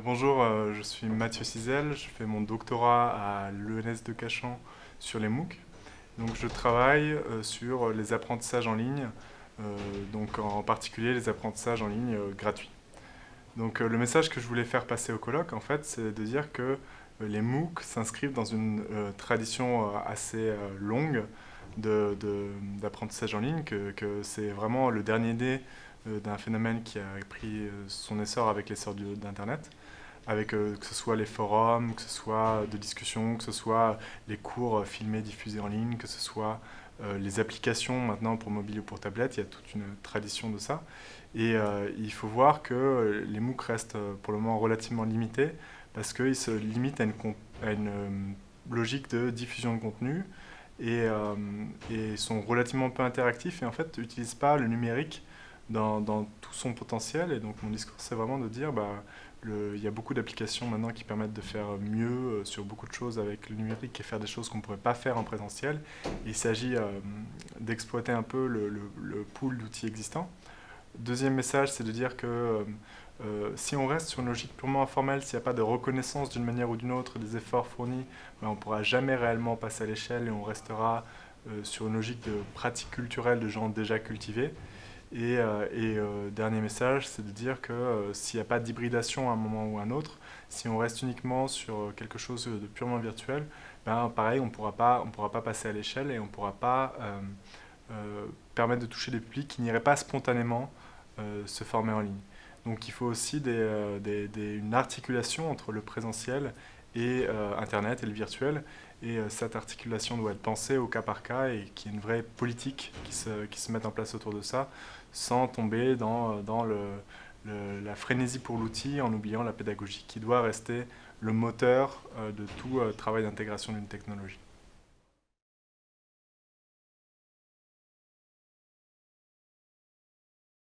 Bonjour, je suis Mathieu Cizel, je fais mon doctorat à l'ENS de Cachan sur les MOOC. Donc je travaille sur les apprentissages en ligne, donc en particulier les apprentissages en ligne gratuits. Donc le message que je voulais faire passer au colloque, en fait, c'est de dire que les MOOC s'inscrivent dans une tradition assez longue d'apprentissage en ligne, que c'est vraiment le dernier né d'un phénomène qui a pris son essor avec l'essor d'Internet, avec que ce soit les forums, que ce soit de discussions, que ce soit les cours filmés, diffusés en ligne, que ce soit les applications maintenant pour mobile ou pour tablette, il y a toute une tradition de ça. Et il faut voir que les MOOC restent pour le moment relativement limités parce qu'ils se limitent à une logique de diffusion de contenu et sont relativement peu interactifs et en fait n'utilisent pas le numérique dans tout son potentiel. Et donc mon discours, c'est vraiment de dire, il y a beaucoup d'applications maintenant qui permettent de faire mieux sur beaucoup de choses avec le numérique et faire des choses qu'on ne pourrait pas faire en présentiel. Il s'agit d'exploiter un peu le pool d'outils existants. Deuxième message, c'est de dire que si on reste sur une logique purement informelle, s'il n'y a pas de reconnaissance d'une manière ou d'une autre des efforts fournis, on ne pourra jamais réellement passer à l'échelle et on restera sur une logique de pratique culturelle de gens déjà cultivés. Dernier message, c'est de dire que s'il n'y a pas d'hybridation à un moment ou à un autre, si on reste uniquement sur quelque chose de purement virtuel, pareil, on pourra pas passer à l'échelle et on ne pourra pas permettre de toucher des publics qui n'iraient pas spontanément se former en ligne. Donc il faut aussi une articulation entre le présentiel et Internet et le virtuel. Et cette articulation doit être pensée au cas par cas et qu'il y ait une vraie politique qui se mette en place autour de ça, sans tomber dans la frénésie pour l'outil en oubliant la pédagogie qui doit rester le moteur de tout travail d'intégration d'une technologie.